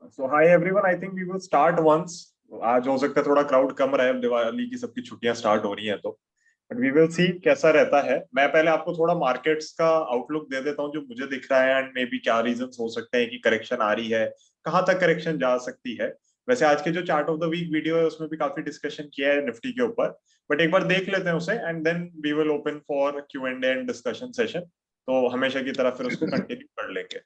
So hi everyone, I think we will start once. आज हो सकता है थोड़ा क्राउड कम रहे, दिवाली की सबकी छुट्टियां स्टार्ट हो रही हैं तो बट वी विल सी कैसा रहता है। मैं पहले आपको थोड़ा मार्केट्स का आउटलुक दे देता हूँ जो मुझे दिख रहा है एंड मे बी क्या रीजंस हो सकते हैं कि करेक्शन आ रही है, कहाँ तक करेक्शन जा सकती है। वैसे आज के जो chart of the week video है उसमें भी काफी डिस्कशन किया है निफ्टी के ऊपर, बट एक बार देख लेते हैं उसे and then we will open for Q&A and discussion session. तो हमेशा की तरह फिर उसको कंटिन्यू कर लेंगे।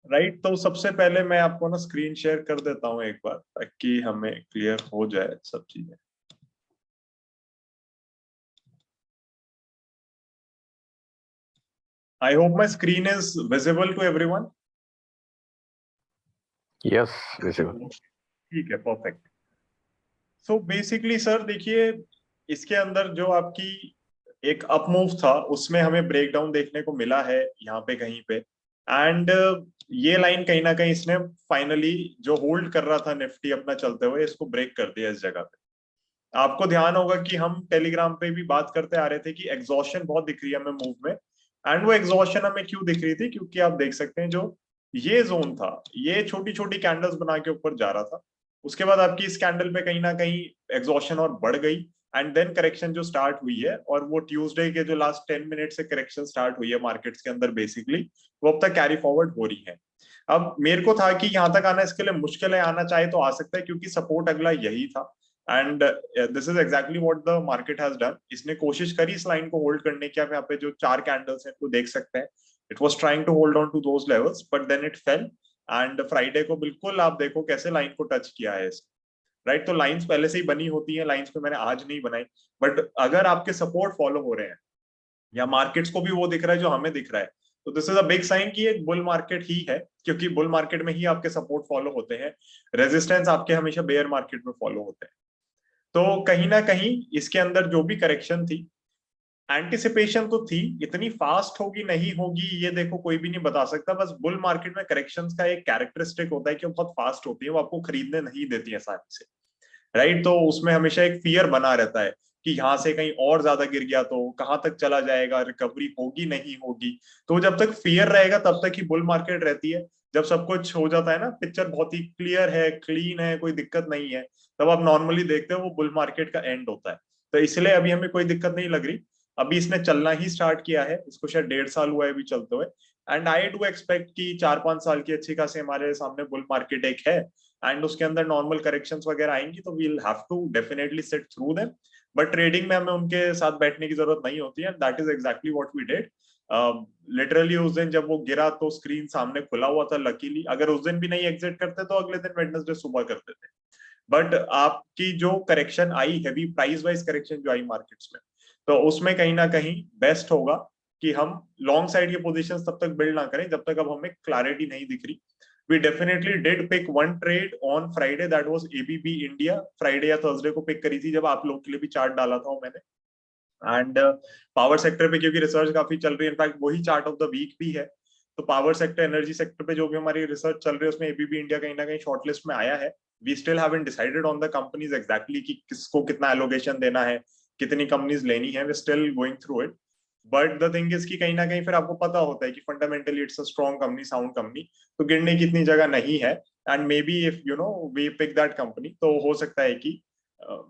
राइट, तो सबसे पहले मैं आपको ना स्क्रीन शेयर कर देता हूँ एक बार ताकि हमें क्लियर हो जाए सब चीजें। I hope my screen is visible to everyone. Yes, visible. ठीक है, परफेक्ट। सो बेसिकली सर देखिए, इसके अंदर जो आपकी एक अप मूव था उसमें हमें ब्रेकडाउन देखने को मिला है यहाँ पे कहीं पे। एंड ये लाइन कहीं ना कहीं इसने फाइनली जो होल्ड कर रहा था निफ्टी अपना चलते हुए, इसको ब्रेक कर दिया इस जगह पे। आपको ध्यान होगा कि हम टेलीग्राम पे भी बात करते आ रहे थे कि एग्जॉशन बहुत दिख रही है हमें मूव में। एंड वो एग्जॉशन हमें क्यों दिख रही थी, क्योंकि आप देख सकते हैं जो ये जोन था ये छोटी छोटी कैंडल्स बना के ऊपर जा रहा था। उसके बाद आपकी इस कैंडल पे कहीं ना कहीं एग्जॉशन और बढ़ गई एंड देन करेक्शन जो स्टार्ट हुई है, और वो ट्यूसडे के जो लास्ट 10 मिनट से करेक्शन स्टार्ट हुई है मार्केट्स के अंदर बेसिकली, वो अब तक कैरी फॉरवर्ड हो रही है। अब मेरे को था कि यहाँ तक आना इसके लिए मुश्किल है, आना चाहे तो आ सकता है क्योंकि सपोर्ट अगला यही था। And this is exactly what the market has done. इसने कोशिश करी इस लाइन को होल्ड करने की। आप यहाँ पे जो चार कैंडल्स हैं तो देख सकते हैं, it was trying to hold on to those levels but then it fell. एंड फ्राइडे को बिल्कुल आप देखो कैसे लाइन को टच किया है इसने। राइट, तो लाइंस पहले से ही बनी होती हैं, लाइंस पे मैंने आज नहीं बनाई। बट अगर आपके सपोर्ट फॉलो हो रहे हैं या मार्केट्स को भी वो दिख रहा है जो हमें दिख रहा है, तो this is a big sign कि एक बुल मार्केट ही है, क्योंकि बुल मार्केट में ही आपके सपोर्ट फॉलो होते हैं, रेजिस्टेंस आपके हमेशा बेयर मार्केट में फॉलो होते हैं। तो कहीं ना कहीं इसके अंदर जो भी करेक्शन थी, एंटिसिपेशन तो थी, इतनी फास्ट होगी नहीं होगी ये देखो कोई भी नहीं बता सकता। बस बुल मार्केट में करेक्शंस का एक कैरेक्टरिस्टिक होता है कि वो बहुत फास्ट होती है, वो आपको खरीदने नहीं देती है आसानी से। राइट, तो उसमें हमेशा एक फियर बना रहता है कि यहाँ से कहीं और ज्यादा गिर गया तो कहाँ तक चला जाएगा, रिकवरी होगी नहीं होगी। तो जब तक फियर रहेगा तब तक ही बुल मार्केट रहती है। जब सब कुछ हो जाता है ना, पिक्चर बहुत ही क्लियर है, क्लीन है, कोई दिक्कत नहीं है, तब आप नॉर्मली देखते हो वो बुल मार्केट का एंड होता है। तो इसलिए अभी हमें कोई दिक्कत नहीं लग रही। अभी इसने चलना ही स्टार्ट किया है, इसको शायद 1.5 साल हुआ है अभी चलते हुए। एंड आई डू एक्सपेक्ट कि 4-5 साल की अच्छी खासी हमारे सामने बुल मार्केट एक है। एंड उसके अंदर नॉर्मल करेक्शंस वगैरह आएंगी तो we'll have to definitely sit through them. But trading में हमें उनके साथ बैठने की जरूरत नहीं होती है, that is exactly what we did. Literally उस दिन जब वो गिरा तो स्क्रीन सामने खुला हुआ था, लकीली अगर उस दिन भी नहीं एग्जिट करते तो अगले दिन वेडनेसडे सुबह करते थे। बट आपकी जो करेक्शन आई, हैवी प्राइस वाइज करेक्शन जो आई मार्केट्स में, तो उसमें कहीं ना कहीं बेस्ट होगा कि हम लॉन्ग साइड की पोजीशंस तब तक बिल्ड ना करें जब तक अब हमें क्लैरिटी नहीं दिख रही। We definitely did pick one trade on Friday, that was ABB India। Friday या थर्सडे को पिक करी थी जब आप लोग के लिए भी चार्ट डाला था मैंने। एंड पावर सेक्टर पे क्योंकि रिसर्च काफी चल रही है, इनफैक्ट वही चार्ट ऑफ द वीक भी है। तो पावर सेक्टर, एनर्जी सेक्टर पे जो भी हमारी रिसर्च चल रही है उसमें एबीबी इंडिया कहीं ना कहीं शॉर्टलिस्ट में आया है। We still haven't decided on the companies exactly कि किसको कितना एलोकेशन देना है, कितनी कंपनीज लेनी है, we still going through it. But the thing is कि कहीं ना कहीं फिर आपको पता होता है कि fundamentally it's a strong company, sound company, तो गिरने की इतनी जगह नहीं है। And may be if you know we pick that company तो हो सकता है कि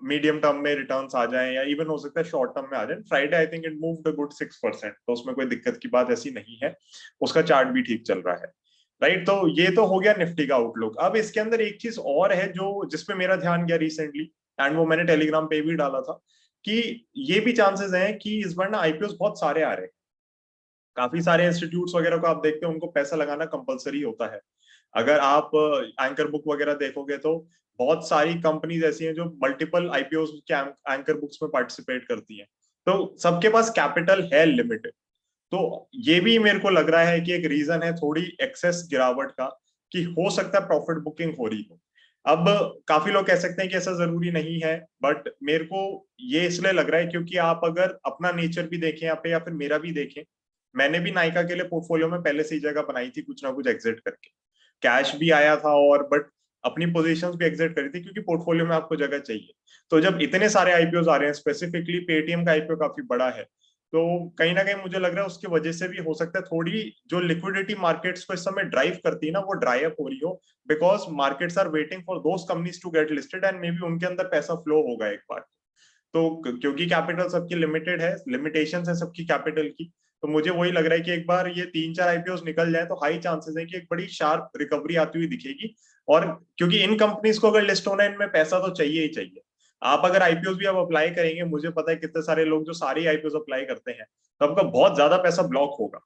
मीडियम टर्म में रिटर्न्स आ जाएं या इवन हो सकता है शॉर्ट टर्म में आ जाए। Friday I think it moved a good 6%, तो उसमें कोई दिक्कत की बात ऐसी नहीं है, उसका चार्ट भी ठीक चल रहा है। राइट, तो ये तो हो गया निफ्टी का आउटलुक। अब इसके अंदर एक चीज और है जो जिसपे मेरा ध्यान गया रिसेंटली, एंड वो मैंने टेलीग्राम पे भी डाला था, कि ये भी चांसेस हैं कि इस बार ना आईपीओ बहुत सारे आ रहे हैं। काफी सारे इंस्टीट्यूट्स वगैरह को आप देखते हैं, उनको पैसा लगाना कंपलसरी होता है। अगर आप एंकर बुक वगैरह देखोगे तो बहुत सारी कंपनीज ऐसी हैं जो मल्टीपल आईपीओ के एंकर बुक्स में पार्टिसिपेट करती हैं। तो सबके पास कैपिटल है लिमिटेड। तो ये भी मेरे को लग रहा है कि एक रीजन है थोड़ी एक्सेस गिरावट का, कि हो सकता है प्रॉफिट बुकिंग हो रही हो। अब काफी लोग कह सकते हैं कि ऐसा जरूरी नहीं है, बट मेरे को ये इसलिए लग रहा है क्योंकि आप अगर अपना नेचर भी देखें यहाँ पे या फिर मेरा भी देखें, मैंने भी नायका के लिए पोर्टफोलियो में पहले से ही जगह बनाई थी कुछ ना कुछ एग्जिट करके। कैश भी आया था और बट अपनी पोजीशंस भी एग्जिट करी थी क्योंकि पोर्टफोलियो में आपको जगह चाहिए। तो जब इतने सारे आईपीओ आ रहे हैं, स्पेसिफिकली पेटीएम का आईपीओ काफी बड़ा है, तो कहीं ना कहीं मुझे लग रहा है उसकी वजह से भी हो सकता है थोड़ी जो लिक्विडिटी मार्केट्स को इस समय ड्राइव करती है ना, वो ड्राई अप हो रही हो, because markets are waiting for those companies to get listed and may be उनके अंदर पैसा फ्लो होगा एक बार। तो क्योंकि कैपिटल सबकी लिमिटेड है, लिमिटेशन है सबकी कैपिटल की, तो मुझे वही लग रहा है कि एक बार ये 3-4 आईपीओ निकल जाए तो हाई चांसेस है कि एक बड़ी शार्प रिकवरी आती हुई दिखेगी। और क्योंकि इन कंपनीज को अगर लिस्ट होना है, इनमें पैसा तो चाहिए ही चाहिए। आप अगर आईपीओ भी आप अप्लाई करेंगे, मुझे पता है कितने सारे लोग जो सारे आईपीओ अप्लाई करते हैं, तो आपका बहुत ज्यादा पैसा ब्लॉक होगा,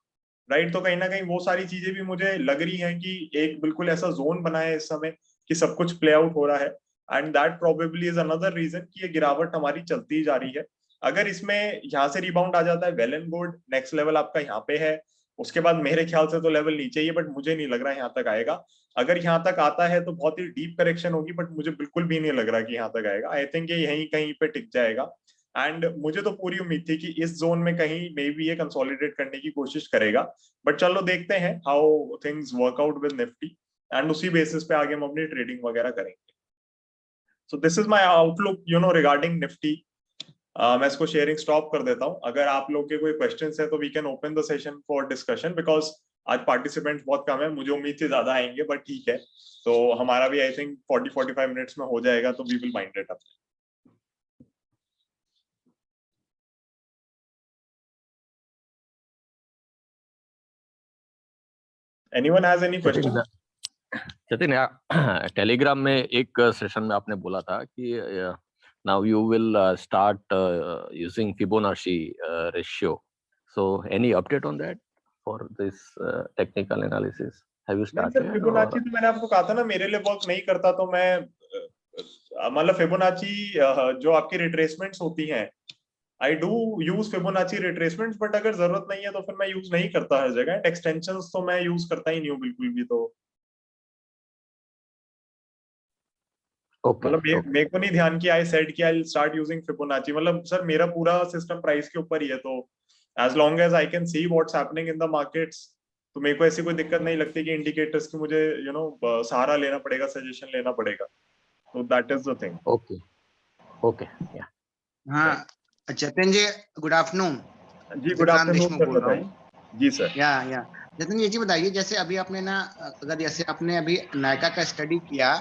राइट। तो कहीं ना कहीं वो सारी चीजें भी मुझे लग रही हैं कि एक बिल्कुल ऐसा जोन बना है इस समय कि सब कुछ प्ले आउट हो रहा है, and that probably is another reason कि ये गिरावट हमारी चलती जा रही है। अगर इसमें यहाँ से रिबाउंड आ जाता है, well and good, next level आपका यहाँ पे है। उसके बाद मेरे ख्याल से तो लेवल नीचे ही है, बट मुझे नहीं लग रहा यहाँ तक आएगा। अगर यहाँ तक आता है तो बहुत ही डीप करेक्शन होगी, बट मुझे बिल्कुल भी नहीं लग रहा कि यहाँ तक आएगा। आई थिंक ये यहीं कहीं पे टिक जाएगा। एंड मुझे तो पूरी उम्मीद थी कि इस जोन में कहीं मे बी ये कंसोलिडेट करने की कोशिश करेगा, बट चलो देखते हैं how things work out with Nifty, and उसी बेसिस पे आगे हम अपनी ट्रेडिंग वगैरह करेंगे। So this is my outlook regarding Nifty. मैं इसको शेयरिंग स्टॉप कर देता हूँ। अगर आप लोग के कोई क्वेश्चंस है तो we can open the session for discussion, because आज पार्टिसिपेंट्स बहुत कम है, मुझे उम्मीद थी ज्यादा आएंगे, बट ठीक है। तो हमारा भी आई थिंक 40-45 मिनट्स में हो जाएगा, तो we will mind it up. Anyone has any question? Jatin, Telegram में एक सेशन में आपने बोला था कि now you will start using Fibonacci ratio, so any update on that for this technical analysis? Have you started? Fibonacci तो मैंने आपको कहा था ना, मेरे लिए वर्क नहीं करता, तो मैं मतलब फिबोनाची जो आपकी रिट्रेसमेंट्स होती हैं, I do use Fibonacci retracements, but अगर जरूरत नहीं है तो फिर मैं यूज नहीं करता हर जगह। एक्सटेंशंस तो मैं यूज करता ही नहीं हूँ बिल्कुल भी। तो मतलब मेरे को नहीं ध्यान कि आई सेड कि आई स्टार्ट यूजिंग फिबोनाची। मतलब सर मेरा पूरा सिस्टम प्राइस के ऊपर ही है, तो as long as I can see what's happening in the markets, तो मेरे को ऐसी कोई दिक्कत नहीं लगती कि इंडिकेटर्स की मुझे सहारा लेना पड़ेगा, सजेशन लेना पड़ेगा। तो that is the thing. Okay okay या हाँ जतिन जी, गुड आफ्टरनून। जी गुड आफ्टरनून सर, बोल रहा हूँ। जी सर। या जतिन जी बताइए, जैसे अभी आपने ना, अगर जैसे आपने अभी नायका का स्टडी किया,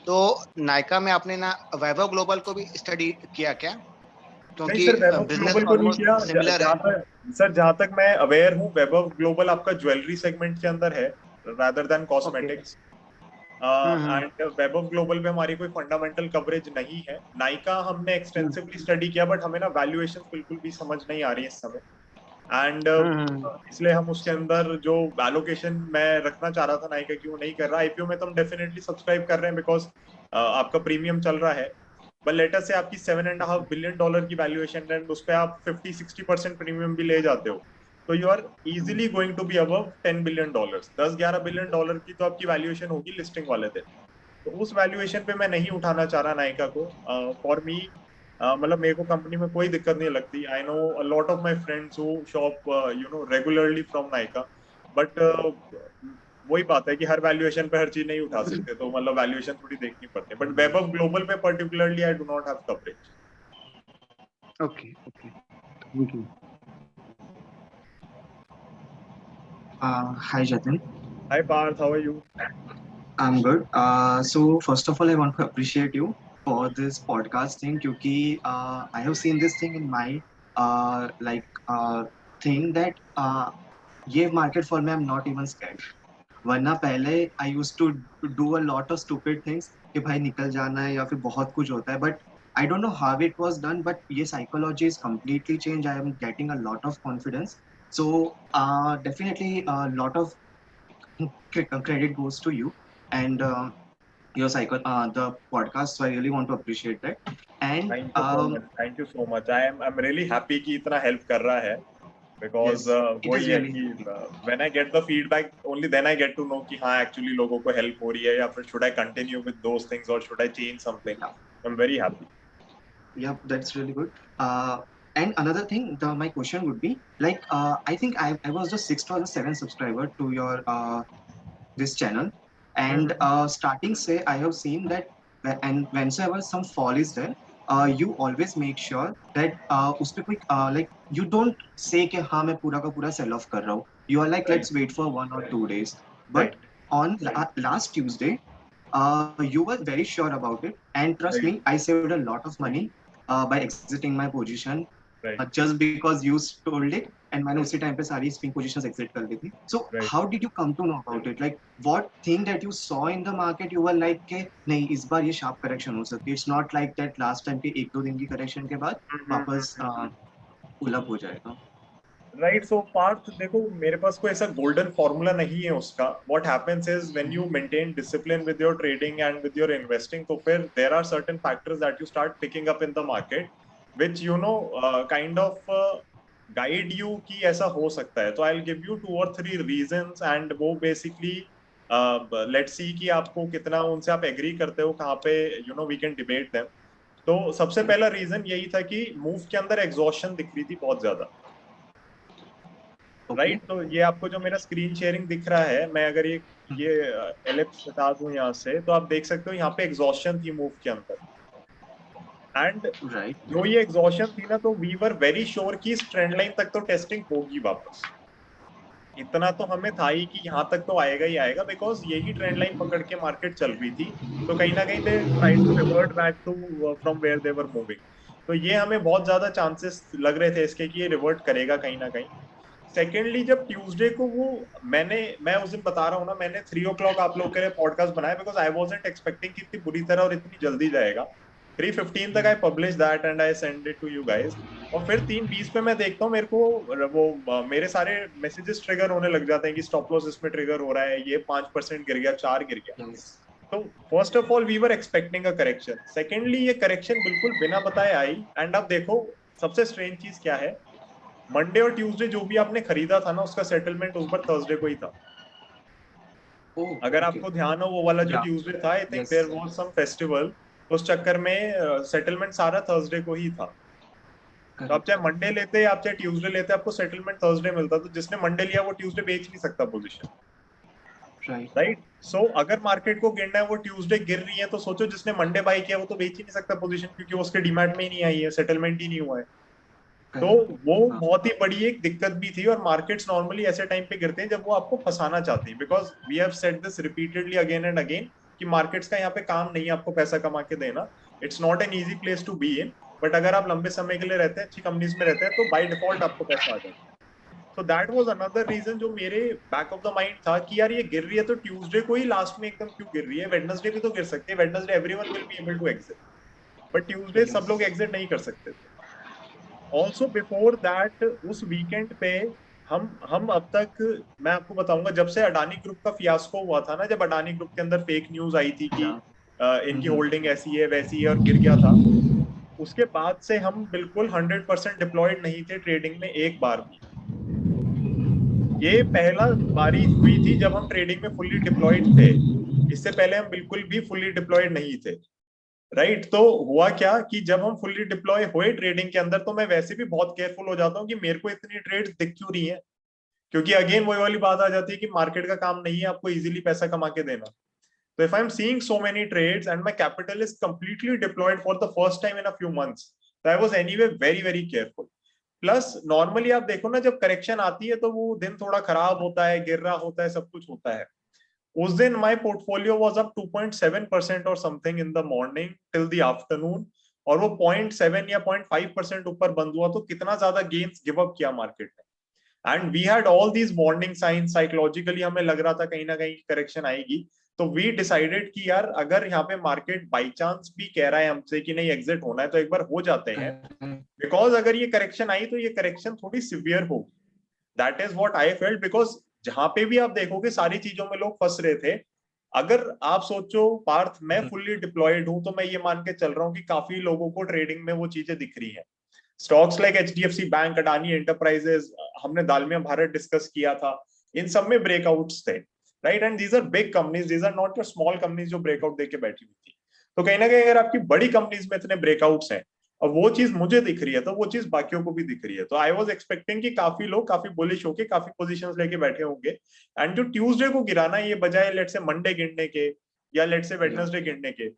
तो नायका में आपने ना वैभव ग्लोबल को भी स्टडी किया क्या? नहीं क्योंकि सर, वैभव बिजनेस ग्लोबल को नहीं ऑलमोस्ट किया। सिमिलर है। जहां तक मैं अवेयर हूँ, वैभव ग्लोबल आपका ज्वेलरी सेगमेंट के अंदर है rather than okay. Cosmetics. And Vaibhav global पे हमारी कोई फंडामेंटल कवरेज नहीं है। नाइका हमने एक्सटेंसिवली स्टडी किया, बट हमें ना वैल्यूएशन बिल्कुल भी समझ नहीं आ रही है इस समय। एंड इसलिए हम उसके अंदर जो एलोकेशन मैं रखना चाह रहा था नाइका की, वो नहीं कर रहा। आईपीओ में तो हम डेफिनेटली सब्सक्राइब कर रहे हैं, बिकॉज आपका प्रीमियम चल रहा है। बट लेटर से आपकी $7.5 बिलियन की वैल्यूएशन है, उस पर आप 50-60% प्रीमियम भी ले जाते हो, तो you are easily going to be above $10 billion. $10-11 billion की तो आपकी वैल्यूएशन होगी लिस्टिंग वाले दिन। तो उस वैल्यूएशन पे मैं नहीं उठाना चाह रहा नायका को। फॉर मी मतलब मेरे को कंपनी में कोई दिक्कत नहीं लगती। I know a lot of my friends who shop regularly from Nykaa, but वही बात है कि हर वैल्यूएशन पे हर चीज नहीं उठा सकते, तो मतलब वैल्यूएशन थोड़ी देखनी पड़ती है। बट वैभव ग्लोबल पे particularly I do not have coverage. Okay okay, thank you. Hi Jatin, hi Parth, how are you? I'm good. So first of all, I want to appreciate you for this podcast thing, क्योंकि I have seen this thing in my thing that ये market for me I'm not even scared. वरना पहले I used to do a lot of stupid things कि भाई निकल जाना है या फिर बहुत कुछ होता है, but I don't know how it was done, but ये psychology is completely changed. I am getting a lot of confidence. So definitely a lot of credit goes to you and your cycle, the podcast. So I really want to appreciate that. And thank you so much. I am really happy कि इतना help कर रहा है, because वही है कि when I get the feedback only then I get to know कि हाँ एक्चुअली लोगों को हेल्प हो रही है, या फिर should I continue with those things और should I change something. I am very happy. Yeah, that's really good. And another thing, my question would be like, I think I was the 6th or the 7th subscriber to your this channel, and starting say I have seen that and whenever some fall is there, you always make sure that उस पे कोई like you don't say कि हाँ मैं पूरा का पूरा sell off कर रहा हूँ. You are like Right. let's wait for 1 or 2 days. But Right. on last Tuesday, you were very sure about it, and trust Right. me, I saved a lot of money by exiting my position Right. just because you told it, and मैंने उसी time पे सारी swing positions exit कर दी थी. So Right. how did you come to know about it? Like what thing that you saw in the market you were like कि नहीं इस बार ये sharp correction हो सकती है. It's not like that last time के एक दो दिन की correction के बाद वापस pull up हो जाएगा. राइट. सो पार्थ देखो, मेरे पास कोई ऐसा गोल्डन फॉर्मूला नहीं है उसका. What happens is when you maintain discipline with your trading and with your investing, तो फिर there are certain factors that you start picking up in the market which you know kind of guide you कि ऐसा हो सकता है. तो I will give you 2 or 3 reasons, and वो basically let's see कि आपको कितना उनसे आप एग्री करते हो, कहाँ पे you know we can debate them. तो सबसे पहला रीजन यही था कि मूव के अंदर एग्जॉशन दिख रही थी बहुत ज्यादा. राइट. तो ये आपको जो मेरा स्क्रीन शेयरिंग दिख रहा है, मैं अगर ये एलिप्स हटा दूं यहाँ से, तो आप देख सकते हो यहाँ पे एग्जॉशन थी मूव के अंदर. एंड जो ये एग्जॉशन थी ना, तो वी वर वेरी श्योर कि इस ट्रेंड लाइन तक तो टेस्टिंग होगी वापस. इतना तो हमें था ही कि यहाँ तक तो आएगा ही आएगा, बिकॉज यही ट्रेंड लाइन पकड़ के मार्केट चल रही थी. तो कहीं ना कहीं they tried to revert back to from where they were moving. तो ये हमें बहुत ज्यादा चांसेस लग रहे थे इसके कि ये रिवर्ट करेगा कहीं ना कहीं. सेकेंडली, जब ट्यूसडे को वो मैं उस दिन बता रहा हूँ ना, मैंने 3 o'clock आप लोग के लिए पॉडकास्ट बनाया बिकॉज आई वाजंट एक्सपेक्टिंग कि इतनी बुरी तरह और इतनी जल्दी जाएगा. 3:15 तक I publish that and I send it to you guys. और फिर 3:20 पे मैं देखता हूँ, मेरे को वो मेरे सारे मैसेजेस ट्रिगर होने लग जाते हैं कि स्टॉप लॉस इसमें ट्रिगर हो रहा है, ये 5% गिर गया, 4 गिर गया. तो first of all we were expecting a correction. Secondly, ये करेक्शन बिल्कुल बिना बताए आई. एंड अब देखो सबसे स्ट्रेंज चीज क्या है, मंडे और ट्यूसडे जो भी आपने खरीदा था ना, उसका सेटलमेंट उस बार थर्सडे को ही था. अगर आपको ध्यान हो, वो वाला जो ट्यूसडे था, I think there was some festival, उस चक्कर में सेटलमेंट सारा थर्सडे को ही था. तो आप चाहे मंडे लेते आप चाहे ट्यूसडे लेते, आपको सेटलमेंट थर्सडे मिलता. तो जिसने मंडे लिया वो ट्यूसडे बेच नहीं सकता पोजीशन. राइट. सो अगर मार्केट को गिरना है, वो ट्यूसडे गिर रही है, तो सोचो जिसने मंडे बाई किया वो तो बेच ही नहीं सकता पोजीशन, क्योंकि वो उसके डीमैट में ही नहीं आई है, सेटलमेंट ही नहीं हुआ है. तो वो बहुत ही बड़ी एक दिक्कत भी थी. और मार्केट्स नॉर्मली ऐसे टाइम पे गिरते हैं जब वो आपको फंसाना चाहते हैं, because we have said this repeatedly again and again कि मार्केट्स का यहाँ पे काम नहीं है आपको पैसा कमा के देना. It's not an easy place to be in. But अगर आप लंबे समय के लिए रहते हैं, अच्छी कंपनीज में रहते हैं, तो बाय डिफॉल्ट आपको पैसा आ जाता है. तो दैट वाज अनदर रीजन जो मेरे बैक ऑफ द माइंड था कि यार ये गिर रही है तो ट्यूसडे को ही लास्ट में एकदम क्यों गिर रही है. वेडनेसडे भी तो गिर सकती है. Wednesday everyone will be able to exit, but Tuesday सब लोग एग्जिट नहीं कर सकते थे. ऑल्सो बिफोर दैट, उस वीकेंड पे हम अब तक, मैं आपको बताऊंगा, जब से अडानी ग्रुप का फियास्को हुआ था ना, जब अडानी ग्रुप के अंदर फेक न्यूज आई थी कि इनकी होल्डिंग ऐसी है वैसी है और गिर गया था, उसके बाद से हम बिल्कुल 100% डिप्लॉयड नहीं थे ट्रेडिंग में एक बार भी. ये पहला बारी हुई थी जब हम ट्रेडिंग में फुल्ली डिप्लॉयड थे. इससे पहले हम बिल्कुल भी फुल्ली डिप्लॉयड नहीं थे. राइट. तो हुआ क्या कि जब हम फुल्ली डिप्लॉय हुए ट्रेडिंग के अंदर, तो मैं वैसे भी बहुत केयरफुल हो जाता हूँ कि मेरे को इतनी ट्रेड्स दिख क्यों रही है, क्योंकि अगेन वही वाली बात आ जाती है कि मार्केट का काम नहीं है आपको इजीली पैसा कमा के देना. तो if I am seeing so many trades and my capital is completely deployed for the first time in a few months, तो I was anyway very very careful. Plus normally आप देखो ना, जब करेक्शन आती है तो वो दिन थोड़ा खराब होता है, गिर रहा होता है, सब कुछ होता है. उस दिन माय पोर्टफोलियो वाज अप 2.7% और something in the morning till the afternoon, और वो 0.7 या 0.5% ऊपर बंद हुआ. तो कितना ज्यादा गेन्स गिव अप किया मार्केट ने. And we had all these warning signs. Psychologically हमें लग रहा था कहीं ना कहीं करेक्शन आएगी. तो वी डिसाइडेड कि यार अगर यहाँ पे मार्केट बाई चांस भी कह रहा है हमसे कि नहीं एग्जिट होना है, तो एक बार हो जाते हैं, बिकॉज अगर ये करेक्शन आई तो ये करेक्शन थोड़ी सिवियर होगी. That is what I felt. Because जहां पे भी आप देखोगे सारी चीजों में लोग फंस रहे थे. अगर आप सोचो पार्थ, मैं फुल्ली डिप्लॉयड हूं, तो मैं ये मान के चल रहा हूँ कि काफी लोगों को ट्रेडिंग में वो चीजें दिख रही हैं. Stocks like HDFC bank, Adani enterprises, हमने दालमिया भारत डिस्कस किया था, इन सब में ब्रेकआउट्स थे. Right. And these are big companies, these are not your small companies जो ब्रेकआउट देके बैठी हुई थी. तो कहीं ना कहीं अगर आपकी बड़ी कंपनीज में इतने ब्रेकआउट्स हैं और वो चीज मुझे दिख रही है, तो वो चीज बाकियों को भी दिख रही है. तो आई वाज एक्सपेक्टिंग कि काफी लोग काफी बुलिश होके काफी पोजीशंस लेके बैठे होंगे. एंड जो ट्यूसडे को गिराना, ये बजाय लेट से मंडे गिरने के या लेट से वेडनेसडे गिरने के,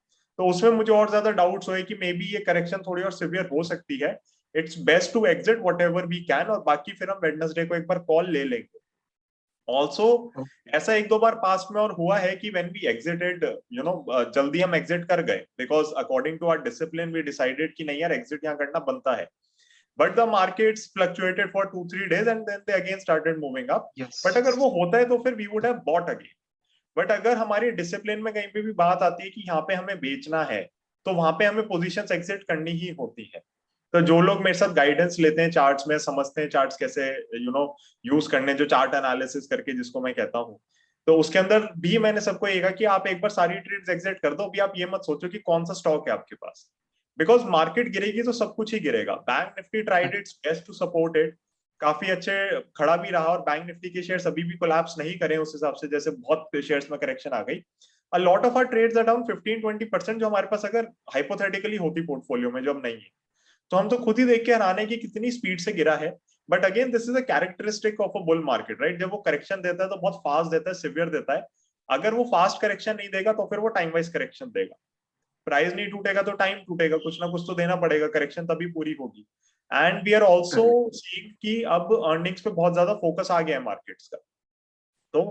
तो उसमें मुझे और ज्यादा डाउट्स हुए कि मे बी ये करेक्शन थोड़ी और सिवियर हो सकती है। It's best to exit whatever we can, और बाकी फिर हम वेडनेसडे को एक बार कॉल ले लेंगे। ऑल्सो ऐसा एक दो बार पास्ट में और हुआ है कि when we exited, you know, जल्दी हम एग्जिट कर गए because according to our discipline we decided कि नहीं यार एग्जिट यहाँ करना बनता है, but the markets fluctuated for 2-3 days and then they again started moving up. Yes. But अगर वो होता है तो फिर we would have bought again. But अगर हमारी डिसिप्लिन में कहीं पे भी बात आती है कि यहाँ पे हमें बेचना है, तो वहां पे हमें पोजीशंस एग्जिट करनी ही होती है। तो जो लोग मेरे साथ गाइडेंस लेते हैं चार्ट्स में, समझते हैं चार्ट्स कैसे यू नो यूज करने, जो चार्ट एनालिसिस करके जिसको मैं कहता हूँ, तो उसके अंदर भी मैंने सबको ये कहा कि आप एक बार सारी ट्रेड्स एग्जिट कर दो। अभी आप ये मत सोचो कि कौन सा स्टॉक है आपके पास, बिकॉज मार्केट गिरेगी तो सब कुछ ही गिरेगा। Bank Nifty tried its best to support it, काफी अच्छे खड़ा भी रहा, और बैंक निफ्टी के शेयर्स अभी भी कोलैप्स नहीं करे उस हिसाब से, जैसे बहुत शेयर्स में करेक्शन आ गई। A lot of our trades are down 15-20%, जो हमारे पास अगर हाइपोथेटिकली होती पोर्टफोलियो में, जो अब नहीं है, तो हम तो खुद ही देख के हैरान है कि कितनी स्पीड से गिरा है। But again this is a characteristic of a bull market, right? जब वो करेक्शन देता है तो बहुत फास्ट देता है, सिवियर देता है। अगर वो फास्ट करेक्शन नहीं देगा तो फिर वो टाइम वाइज करेक्शन देगा। प्राइस नहीं टूटेगा तो टाइम टूटेगा, कुछ ना कुछ तो देना पड़ेगा, करेक्शन तभी पूरी होगी। And we are also seeing कि अब अर्निंग्स पे बहुत ज्यादा फोकस आ गया है मार्केट्स का। तो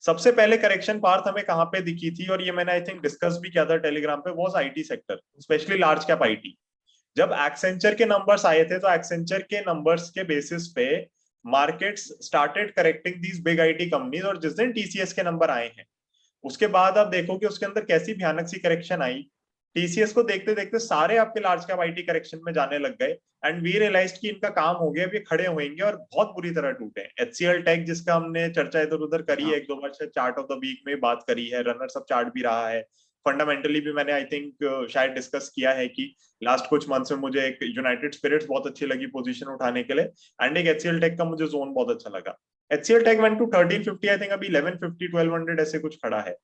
सबसे पहले करेक्शन पार्ट हमें कहाँ पे दिखी थी, और ये मैंने आई थिंक डिस्कस भी किया था टेलीग्राम पे, was IT sector, specially large cap IT. जब एक्सेंचर के नंबर्स आए थे तो एक्सेंचर के नंबर्स के बेसिस पे markets started correcting these big IT companies, और जिस दिन टीसीएस के नंबर आए हैं उसके बाद आप देखो कि उसके अंदर कैसी भयानक सी करेक्शन आई। टीसीएस को देखते देखते सारे आपके लार्ज कैप आईटी करेक्शन में जाने लग गए, एंड वी रियलाइज्ड कि इनका काम हो गया, अब ये खड़े होंगे और बहुत बुरी तरह टूटे। एचसीएल टेक जिसका हमने चर्चा इधर उधर करी है, एक दो बार शायद चार्ट ऑफ द वीक में बात करी है, रनर्स अप चार्ट भी रहा है, फंडामेंटली भी मैंने आई थिंक शायद डिस्कस किया है कि लास्ट कुछ मंथ्स में मुझे एक यूनाइटेड स्पिरिट्स बहुत अच्छी लगी पोजीशन उठाने के लिए, एंड एक एचसीएल टेक का मुझे जोन बहुत अच्छा लगा। HCL tech went to 1350, I think अभी 1150 1200 ऐसे कुछ खड़ा है।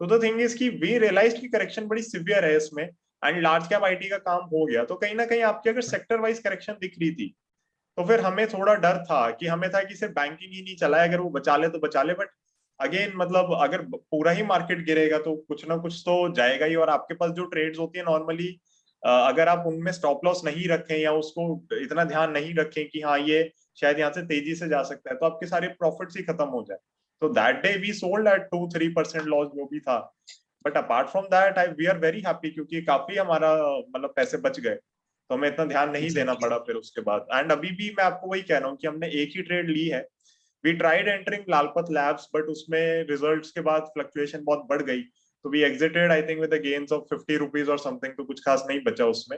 तो द थिंग इज कि वी रियलाइज्ड की करेक्शन बड़ी सिवियर है इसमें, एंड लार्ज कैप आईटी का काम हो गया। तो कहीं ना कहीं आपकी अगर सेक्टर वाइज करेक्शन दिख रही थी तो फिर हमें थोड़ा डर था कि हमें था कि सिर्फ बैंकिंग ही नहीं चला है, अगर वो बचा ले तो बचा ले, बट अगेन मतलब अगर पूरा ही मार्केट गिरेगा तो कुछ ना कुछ तो जाएगा ही। और आपके पास जो ट्रेड्स होती है नॉर्मली, अगर आप उनमें स्टॉप लॉस नहीं रखें या उसको इतना ध्यान नहीं रखें कि हाँ ये शायद यहाँ से तेजी से जा सकता है, तो आपके सारे प्रॉफिट्स ही खत्म हो जाए। तो that day we sold at 2-3% loss जो भी था, but apart from that we are very happy, क्योंकि काफी हमारा मतलब पैसे बच गए, तो हमें इतना ध्यान नहीं देना पड़ा फिर उसके बाद। एंड अभी भी मैं आपको वही कह रहा हूँ कि हमने एक ही ट्रेड ली है। We tried entering Lal Path labs, but उसमें रिजल्ट्स के बाद फ्लक्चुएशन बहुत बढ़ गई, तो we exited I think with gains of 50 rupees और समथिंग, तो कुछ खास नहीं बचा उसमें।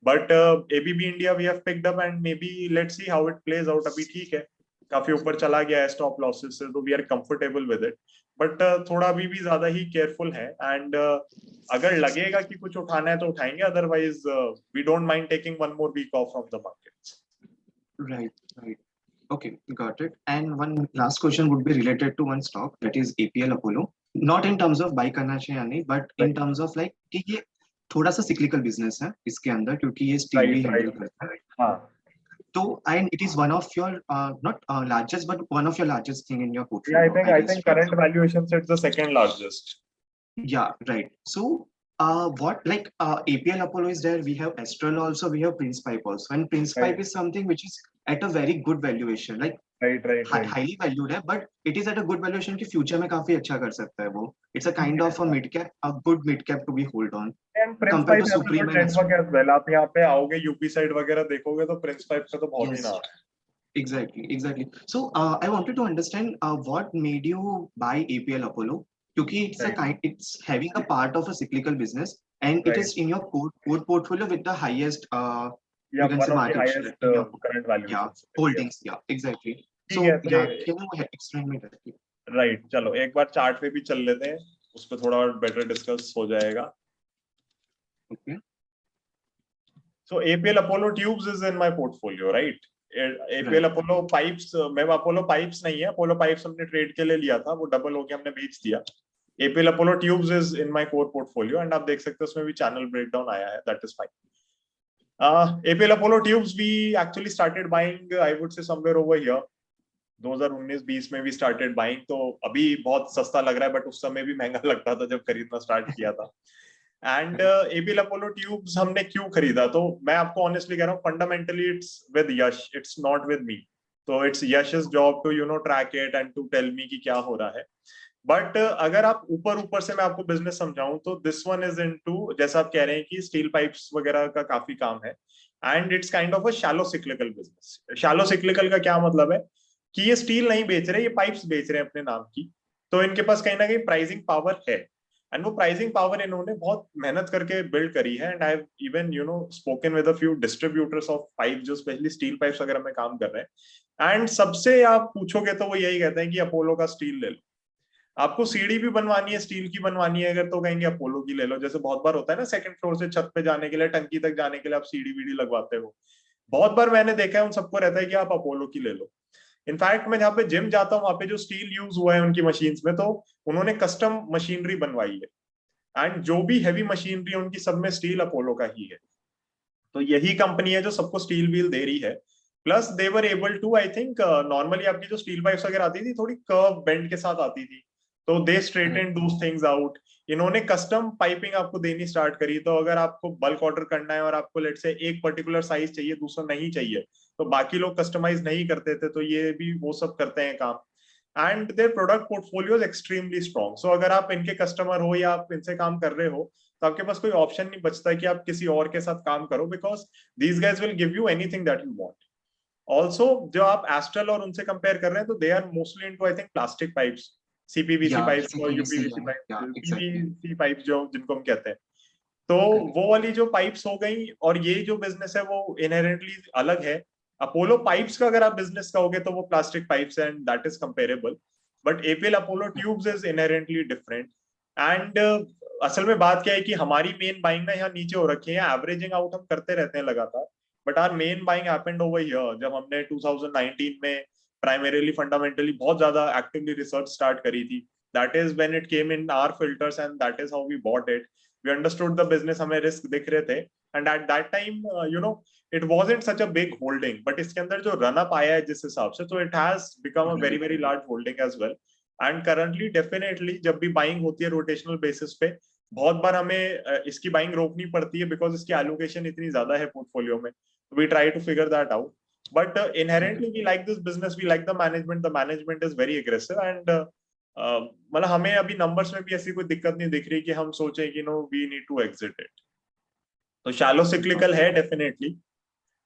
But ABB India we have picked up, and may be let's see how it plays out. अभी ठीक है, काफी ऊपर चला गया है स्टॉप लॉसेस से, तो we are comfortable with it, but थोड़ा अभी भी ज्यादा ही केयरफुल है। एंड अगर लगेगा कि कुछ उठाना है तो उठाएंगे, otherwise we don't mind taking one more week off from the markets. Right. Okay, got it. And one last question would be related to one stock, that is APL Apollo. Not in terms of buy करना चाहिए या नहीं, but in terms of like कि ये थोड़ा सा cyclical business है इसके अंदर, क्योंकि ये steel भी handle करता है। हाँ, तो and it is one of your not largest but one of your largest thing in your yeah, portfolio. I think current valuation it's the second largest. Yeah, right. So what like APL Apollo is there, we have Astral also, we have Prince Pipe also, and Prince Pipe is something which is at a very good valuation, like right. highly valued है, but it is at a good valuation कि future में काफी अच्छा कर सकता है वो. It's a kind of a mid cap, a good mid cap to be hold on. And Prince compared Pipe to has a Supreme good and network as well. आप यहाँ पे आओगे यूपी साइड वगैरह देखोगे तो Prince Pipe का तो बहुत ही Yes. नाम है। Exactly. So I wanted to understand what made you buy APL Apollo, क्योंकि it's having a part of a cyclical business, and it is in your core portfolio with the highest you can say market share in your current valuations. holdings. Yeah, exactly. So yeah, can you explain me that? Right. चलो एक bar chart पे भी चल लेते हैं, उस पर थोड़ा बेटर डिस्कस हो जाएगा। Okay. So APL Apollo tubes is in my portfolio, right? APL Apollo pipes, मैं Apollo pipes नहीं है, Apollo pipes हमने ट्रेड के लिए लिया था, वो डबल होके हमने बेच दिया। APL Apollo tubes is in my core portfolio, and आप देख सकते हो उसमें भी चैनल ब्रेकडाउन आया है, that is fine. APL Apollo tubes we actually started buying, I would say somewhere over here 2019-20 में भी started buying, तो अभी बहुत सस्ता लग रहा है, बट उस समय भी महंगा लगता था जब खरीदना स्टार्ट किया था। एंड एपीएल अपोलो ट्यूब्स हमने क्यों खरीदा, तो मैं आपको ऑनेस्टली कह रहा हूँ, fundamentally it's with Yash, it's not with me. तो it's Yash's job to track it and to tell me कि क्या हो रहा है। बट अगर आप ऊपर ऊपर से मैं आपको बिजनेस समझाऊं तो दिस वन इज इनटू, जैसा आप कह रहे हैं कि स्टील पाइप्स वगैरह का काफी काम है, and it's kind of a shallow cyclical business. Shallow cyclical का क्या मतलब है कि ये स्टील नहीं बेच रहे, ये पाइप्स बेच रहे हैं अपने नाम की, तो इनके पास कहीं ना कहीं प्राइसिंग पावर है, एंड वो प्राइसिंग पावर इन्होंने बहुत मेहनत करके बिल्ड करी है। And I have even spoken with a few distributors of pipe जो स्पेशली स्टील पाइप्स वगैरह में काम कर रहे हैं, एंड सबसे आप पूछोगे तो वो यही कहते हैं कि अपोलो का स्टील ले लो। आपको सीढ़ी भी बनवानी है, स्टील की बनवानी है अगर, तो कहेंगे अपोलो की ले लो। जैसे बहुत बार होता है ना, सेकंड फ्लोर से छत पे जाने के लिए, टंकी तक जाने के लिए आप सीढ़ी वीढ़ी लगवाते हो, बहुत बार मैंने देखा है उन सबको रहता है कि आप अपोलो की ले लो। इनफैक्ट मैं जहाँ पे जिम जाता हूँ वहां पे जो स्टील यूज हुआ है उनकी मशीन्स में, तो उन्होंने कस्टम मशीनरी बनवाई है, एंड जो भी हैवी मशीनरी है उनकी सब में स्टील अपोलो का ही है। तो यही कंपनी है जो सबको स्टील व्हील दे रही है। Plus they were able to, I think normally आपकी जो स्टील पाइप्स वगैरह आती थी थोड़ी कर्व बेंड के साथ आती थी, तो दे स्ट्रेटन दोस थिंग्स आउट। इन्होंने कस्टम पाइपिंग आपको देनी स्टार्ट करी, तो अगर आपको बल्क ऑर्डर करना है और आपको लेट से एक पर्टिकुलर साइज चाहिए, दूसरा नहीं चाहिए, तो बाकी लोग कस्टमाइज नहीं करते थे, तो ये भी वो सब करते हैं काम। And their product portfolio is extremely strong. So अगर आप इनके कस्टमर हो या आप इनसे काम कर रहे हो, तो आपके पास कोई ऑप्शन नहीं बचता कि आप किसी और के साथ काम करो, because these guys will give you anything that you want. Also जो आप एस्ट्रल और उनसे कंपेयर कर रहे हैं, तो they are mostly into I think plastic pipes, CPVC Yeah, pipes और CPVC, UPVC pipe, yeah, exactly. PVC pipe जो जिनको हम कहते हैं। तो Correct. वो वाली जो पाइप्स हो गई, और ये जो बिजनेस है वो इनहेरेंटली अलग है। अपोलो पाइप्स का अगर आप बिजनेस कहोगे तो वो plastic pipes and that is comparable, but APL Apollo tubes is inherently different. And असल में बात क्या है कि हमारी मेन बाइंग ना यहाँ नीचे हो रखी है, एवरेजिंग आउट हम करते रहते हैं लगातार, but our main buying happened over here जब हमने 2019 में प्राइमरीली फंडामेंटली बहुत ज्यादा एक्टिवली रिसर्च स्टार्ट करी थी। That is when it came in our filters and that is how we bought it. We understood the business, हमें risk दिख रहे थे, and at that time it wasn't such a big holding, but इसके अंदर जो run up आया है जिस हिसाब से, तो it has become a very very large holding as well. And currently definitely जब भी बाइंग होती है रोटेशनल बेसिस पे, बहुत बार हमें इसकी बाइंग रोकनी पड़ती है बिकॉज इसकी एलोकेशन इतनी ज्यादा है पोर्टफोलियो में। We try to figure that out, but inherently we like this business, we like the management is very aggressive, and मतलब हमें अभी नंबर्स में भी ऐसी कोई दिक्कत नहीं दिख रही कि हम सोचें कि no we need to exit it. तो शैलो सिक्लिकल है डेफिनेटली।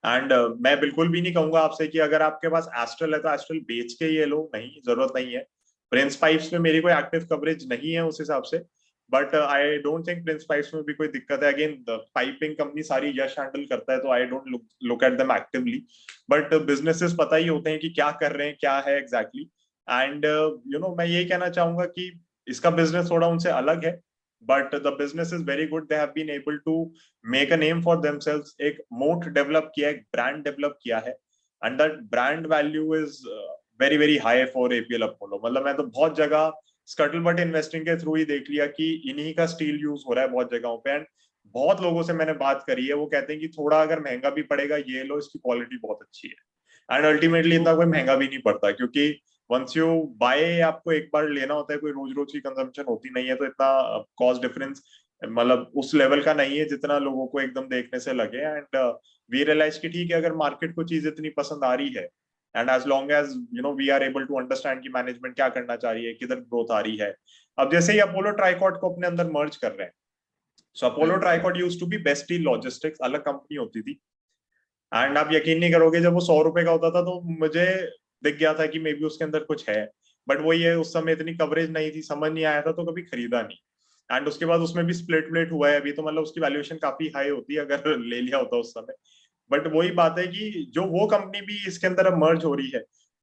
एंड मैं बिल्कुल भी नहीं कहूंगा आपसे कि अगर आपके पास एस्ट्रल है तो एस्ट्रल बेच के ये लो, नहीं, जरूरत नहीं है। प्रिंस पाइप्स में मेरी कोई एक्टिव कवरेज नहीं है उस हिसाब से, but I don't think Prince pipes में भी कोई दिक्कत है। अगेन पाइपिंग कंपनी सारी यश हैंडल करता है, तो I don't look at them actively, but businesses पता ही होते हैं कि क्या कर रहे हैं, क्या है एग्जैक्टली। एंड मैं यही कहना चाहूंगा कि इसका बिजनेस थोड़ा उनसे अलग है, but the business is very good. They have been able to make a name for themselves, एक मोट डेवलप किया है, एक ब्रांड डेवलप किया है, and that brand value is very very high for APL Apollo. मतलब मैं तो बहुत जगह स्कटलबट इन्वेस्टिंग के थ्रू ही देख लिया कि इन्हीं का स्टील यूज हो रहा है बहुत जगहों पे, एंड बहुत लोगों से मैंने बात करी है, वो कहते हैं कि थोड़ा अगर महंगा भी पड़ेगा ये लो, इसकी क्वालिटी बहुत अच्छी है। एंड अल्टीमेटली इतना कोई महंगा भी नहीं पड़ता, क्योंकि वंस यू बाय आपको एक बार लेना होता है, कोई रोज रोज की कंजम्पशन होती नहीं है, तो इतना कॉस्ट डिफरेंस मतलब उस लेवल का नहीं है जितना लोगों को एकदम देखने से लगे। एंड वी रियलाइज कि ठीक है, अगर मार्केट को चीज इतनी पसंद आ रही है, and as long as we are able to understand कि मैनेजमेंट क्या करना चाह रही है, किधर ग्रोथ आ रही है। अब जैसे ही अपोलो ट्राइकॉट को अपने अंदर मर्ज कर रहे हैं, so Apollo Tricoat used to be Best logistics, अलग कंपनी होती थी। एंड आप यकीन नहीं करोगे, जब वो 100 रुपए का होता था तो मुझे दिख गया था कि मे बी उसके अंदर कुछ है, बट वो ये उस समय इतनी कवरेज नहीं थी, समझ नहीं आया था, तो कभी खरीदा नहीं। एंड उसके बाद उसमें भी स्प्लिट व्लिट हुआ है अभी, तो मतलब उसकी वैल्यूएशन काफी हाई होती है अगर ले लिया होता उस समय। बट वही बात है कि जो वो कंपनी भी इसके अंदर अब मर्ज हो रही है,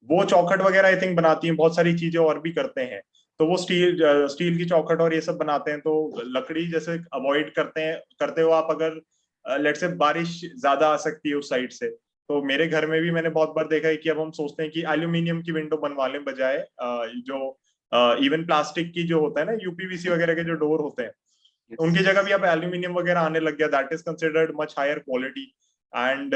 वो चौखट वगैरह आई थिंक बनाती है, बहुत सारी चीजें और भी करते हैं, तो वो स्टील की चौखट और ये सब बनाते हैं, तो लकड़ी जैसे अवॉइड करते हो आप, अगर लेट से बारिश ज्यादा आ सकती है उस साइड से, तो मेरे घर में भी मैंने बहुत बार देखा है कि अब हम सोचते हैं कि एल्यूमिनियम की विंडो बनवा लें बजाय जो इवन प्लास्टिक की जो होता है ना, यूपीवीसी वगैरह के जो डोर होते हैं, उनकी जगह भी अब एल्यूमिनियम वगैरह आने लग गया, that is considered much higher quality. And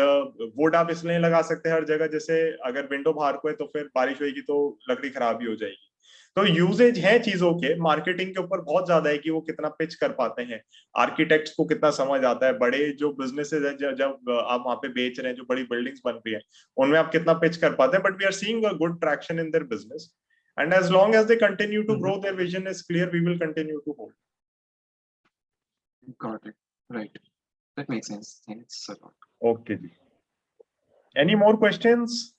would आप इसलिए लगा सकते हैं हर जगह, जैसे अगर विंडो बाहर को है तो फिर बारिश होगी तो लकड़ी खराब ही हो जाएगी। तो यूजेज है चीजों के, मार्केटिंग के ऊपर बहुत ज्यादा है कि वो कितना पिच कर पाते हैं, आर्किटेक्ट्स को कितना समझ आता है, बड़े जो बिजनेसेस है जब आप वहां पे बेच रहे हैं, जो बड़ी बिल्डिंग्स बन रही है उनमें आप कितना पिच कर पाते हैं, but we are seeing a good traction in their business, and as long as they continue to grow, their vision is clear, we will continue to hold. Got it. Right. That makes sense. Thanks a lot. Okay ji. Any more questions?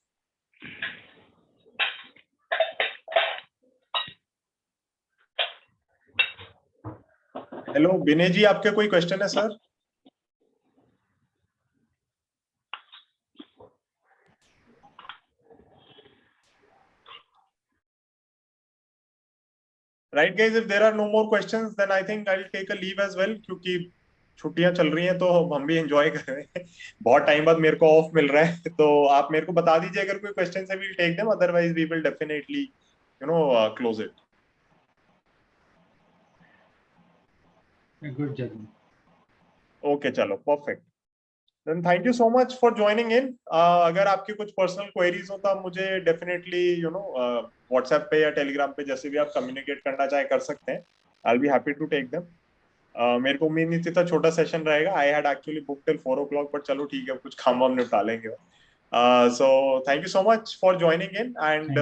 Hello Vinay ji, आपके कोई question है sir? Right guys, if there are no more questions then I think I'll take a leave as well, क्योंकि छुट्टियां चल रही हैं तो हम भी एंजॉय कर रहे हैं. बहुत टाइम बाद मेरे को ऑफ मिल रहा है, तो आप मेरे को बता दीजिए अगर कोई क्वेश्चन है, we'll take them, otherwise we will definitely close it. Good job. Okay, चलो perfect. Then thank you so much for joining in. अगर आपकी कुछ पर्सनल क्वेरीज हो तो आप मुझे डेफिनेटली व्हाट्सएप पे या टेलीग्राम पे जैसे भी आप कम्युनिकेट करना चाहे कर सकते हैं. I will be happy to take them. मेरे को उम्मीद नहीं थी इतना छोटा सेशन रहेगा. I had actually book till 4 o'clock, but चलो ठीक है, कुछ काम वाम निपटा लेंगे. So thank you so much for joining in and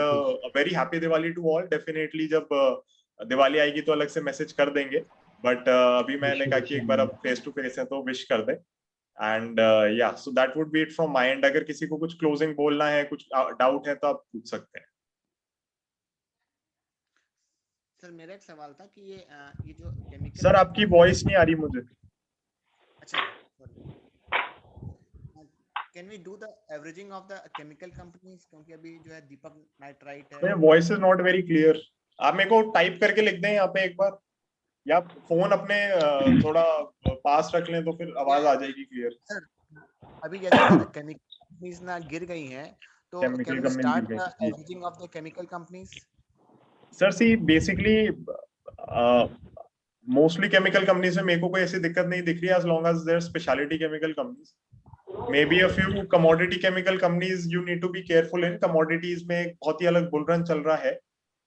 very happy Diwali to all. Definitely जब दिवाली आएगी तो अलग से मैसेज कर देंगे, बट अभी मैंने कहा कि एक बार अब फेस टू फेस है तो विश कर दें. एंड या सो that would be it from my and. अगर किसी को कुछ क्लोजिंग बोलना है, कुछ डाउट है तो आप पूछ सकते हैं. सर मेरा एक सवाल था कि ये जो केमिकल, सर आपकी वॉइस नहीं आ रही मुझे. अच्छा, can we do the averaging of the chemical companies, क्योंकि अभी जो है दीपक नाइट्राइट है. Voice is not very clear. आप मेरे को टाइप करके लिख दें यहाँ पे एक बार, या फोन अपने थोड़ा पास रख लें तो फिर आवाज आ जाएगी क्लियर. सर अभी जैसे केमिकल कंपनीज ना गिर गई हैं, तो can we start the averaging of the chemical companies? Sir see basically mostly chemical companies में मेरे को कोई ऐसी दिक्कत नहीं दिख रही, as long as they're specialty chemical companies. Maybe a few commodity chemical companies you need to be careful in. Commodities में एक बहुत ही अलग बुल रन चल रहा है,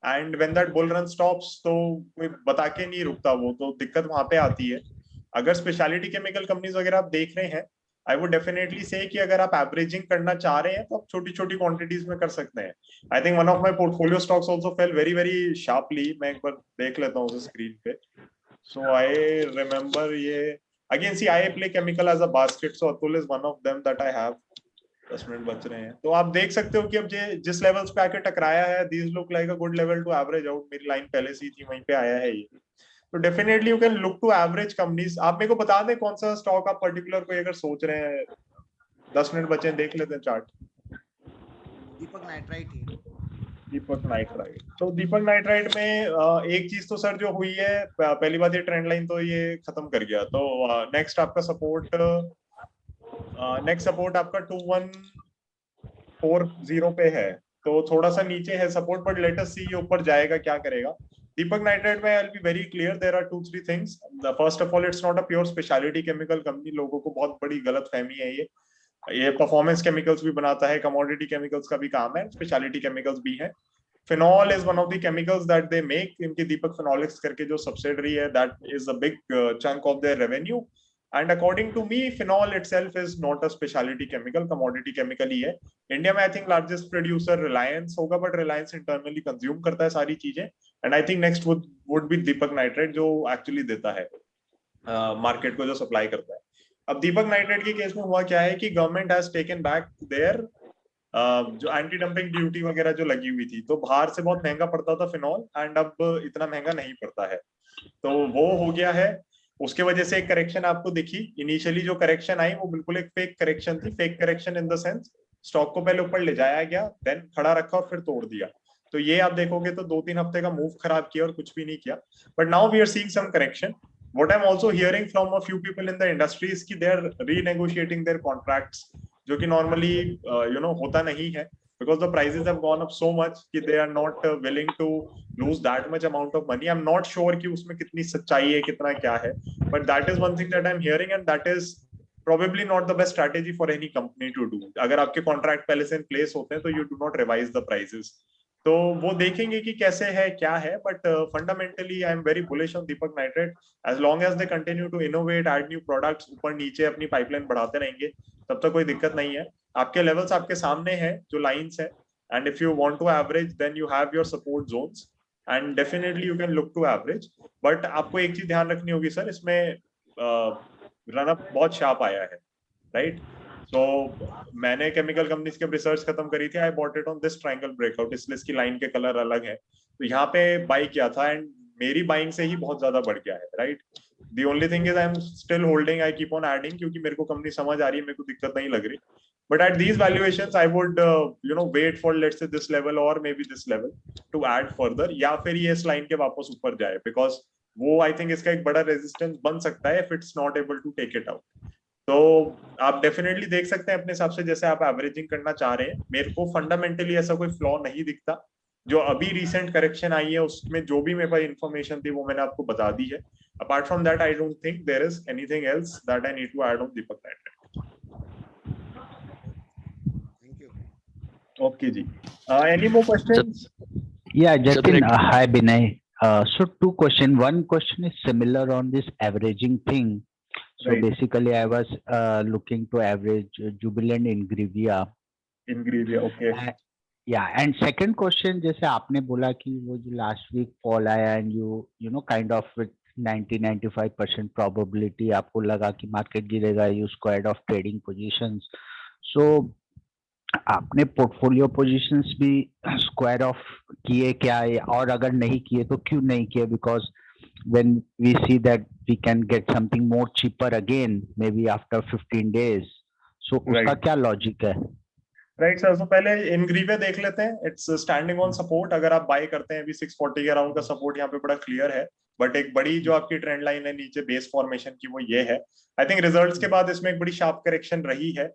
and when that bull run stops तो कोई बता के नहीं रुकता, वो तो दिक्कत वहां पे आती है. अगर स्पेशलिटी केमिकल कंपनीज वगैरह आप देख रहे हैं, आई वुड डेफिनेटली से कि अगर आप एवरेजिंग करना चाह रहे हैं तो आप छोटी छोटी क्वांटिटीज में कर सकते हैं. I think one of my portfolio stocks also fell very very sharply. मैं एक बार देख लेता हूँ स्क्रीन पे. सो आई रिमेम्बर ये again see I play chemical as a basket, so Atul is one of them that I have. 10 minute बच रहे हैं, तो आप देख सकते हो कि अब जिस लेवल्स पे आके टकराया है, these look like a good level to average out. मेरी लाइन पहले से थी, वहीं पे आया है ये. तो definitely you can look to average companies. आप मेरे को बता दें कौन सा स्टॉक आप पर्टिकुलर कोई अगर सोच रहे हैं. 10 मिनट बचे, देख लेते हैं चार्ट. दीपक नाइट्राइट ही. दीपक नाइट्राइट. तो दीपक नाइट्राइट में एक चीज तो सर जो हुई है, पहली बात ये ट्रेंड लाइन तो ये खत्म कर गया. तो नेक्स्ट आपका सपोर्ट, नेक्स्ट सपोर्ट आपका 2140 पे है, तो थोड़ा सा नीचे है support, but let us see ये ऊपर जाएगा क्या करेगा. दीपक नाइट्राइट में I will be very clear, there are 2-3 things. First of all, it's not a pure speciality chemical company. लोगों को बहुत बड़ी गलतफहमी है ये परफॉर्मेंस केमिकल्स भी बनाता है, कमोडिटी केमिकल्स का भी काम है, स्पेशलिटी केमिकल्स भी है. Phenol is one of the chemicals that they make. इनकी दीपक फिनोलिक्स करके जो सब्सिडरी है, that is a big chunk of their revenue. And according to me, phenol itself is not a specialty chemical, commodity chemical ही है. India में I think largest producer Reliance होगा, but Reliance internally consume करता है सारी चीजें. And I think next would be Deepak nitrite, जो actually देता है मार्केट को, जो सप्लाई करता है. अब दीपक नाइट्राइट के केस में हुआ क्या है कि government has taken back their जो एंटी डंपिंग ड्यूटी वगैरह जो लगी हुई थी, तो बाहर से बहुत महंगा पड़ता था फिनॉल, एंड अब इतना महंगा नहीं पड़ता है. तो वो हो गया है. उसके वजह से एक करेक्शन आपको दिखी. इनिशियली जो करेक्शन आई वो बिल्कुल एक फेक करेक्शन थी. Fake correction in the sense, stock को पहले ऊपर ले जाया गया, देन खड़ा रखा और फिर तोड़ दिया. तो ये आप देखोगे तो 2-3 हफ्ते का मूव खराब किया और कुछ भी नहीं किया. But now we are seeing some correction. What I am also hearing from a few people in the industry is कि they are renegotiating their contracts, जो कि नॉर्मली होता नहीं है, because the prices have gone up so much कि they are not willing to lose that much amount of money. I'm not sure कि उसमें कितनी सच्चाई है, कितना क्या है, but that is one thing that I'm hearing, and that is probably not the best strategy for any company to do. अगर आपके contract पहले से in place होते हैं तो you do not revise the prices. तो वो देखेंगे कि कैसे है क्या है, but fundamentally I am very bullish on Deepak Nitrate. As long as they continue to innovate, add new products, ऊपर नीचे अपनी पाइपलाइन बढ़ाते रहेंगे, तब तक कोई दिक्कत नहीं है। आपके लेवल्स आपके सामने हैं जो लाइंस है, and if you want to average then you have your support zones and definitely you can look to average. But आपको एक चीज ध्यान रखनी होगी सर, इसमें रनअप बहुत शार्प आया है, राइट? तो मैंने केमिकल कंपनीज के रिसर्च खत्म करी थी, I bought it on this triangle breakout, इसलिए इसकी लाइन के कलर अलग है। तो यहाँ पे बाई किया था एंड मेरी बाइंग से ही बहुत ज्यादा बढ़ गया है, right? The only thing is I am still holding, I keep on adding, क्योंकि मेरे को कंपनी समझ आ रही है, मेरे को दिक्कत नहीं लग रही। But at these valuations I would wait for let's say this level और maybe this level to add further, या फिर ये इस लाइन के वापस ऊपर जाए, बिकॉज वो आई थिंक इसका एक बड़ा रेजिस्टेंस बन सकता है if it's not able to take it out. तो आप डेफिनेटली देख सकते हैं अपने हिसाब से, जैसे आप एवरेजिंग करना चाह रहे हैं। मेरे को फंडामेंटली ऐसा कोई फ्लॉ नहीं दिखता। जो अभी रिसेंट करेक्शन आई है उसमें जो भी मेरे पास इंफॉर्मेशन थी वो मैंने आपको बता दी है। Apart from that I don't think there is anything else that I need to add on Deepak Nitrate. Thank you. Okay जी, any more questions? Yeah, Jatin, Jatin, hi Binay. So two question. One question is similar on this averaging thing. So Right. basically, I was looking to average Jubilant Ingrevia. Ingrevia, okay. Yeah, and second question, जैसे आपने बोला कि वो जो last week fall आया and you know kind of with 90-95% probability आपको लगा कि market गिरेगा, you squared off trading positions. So आपने पोर्टफोलियो पोजीशंस भी स्क्वायर ऑफ किए क्या, और अगर नहीं किए तो क्यों नहीं किए? Because when we see that we can get something more cheaper again may be after 15 days, so उसका क्या लॉजिक है? राइट सर, तो पहले इनग्रीविया देख लेते हैं। इट्स स्टैंडिंग ऑन सपोर्ट, अगर आप बाय करते हैं अभी 640 के अराउंड का सपोर्ट यहाँ पे बड़ा क्लियर है। बट एक बड़ी जो आपकी ट्रेंड लाइन है नीचे बेस फॉर्मेशन की, वो ये है। आई थिंक रिजल्ट्स के बाद इसमें एक बड़ी शार्प करेक्शन रही है,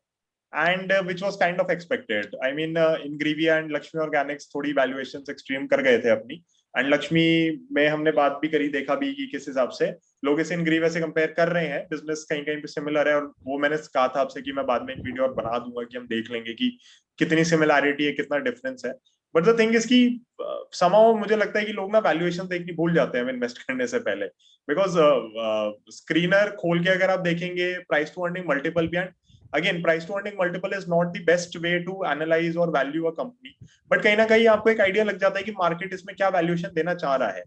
and which was kind of expected. I mean, Ingrevia and Lakshmi Organics थोड़ी valuations extreme कर गए थे अपनी, and लक्ष्मी में हमने बात भी करी, देखा भी कि किस हिसाब से लोग इसे Ingrevia से कंपेयर कर रहे हैं। बिजनेस कहीं कहीं पे सिमिलर है, और वो मैंने कहा था आपसे कि मैं बाद में एक वीडियो और बना दूंगा कि हम देख लेंगे कि कितनी सिमिलैरिटी है, कितना डिफरेंस है। बट द थिंग इज कि समाउ मुझे लगता है कि लोग ना वैल्यूएशन देखनी भूल जाते हैं इन्वेस्ट करने से पहले, बिकॉज स्क्रीनर खोल के अगर आप देखेंगे प्राइस टू अर्निंग मल्टीपल भी, again price to earning multiple is not the best way to analyse और वैल्यू अ कंपनी, बट कहीं ना कहीं आपको एक आइडिया लग जाता है कि मार्केट इसमें क्या वैल्यूएशन देना चाह रहा है।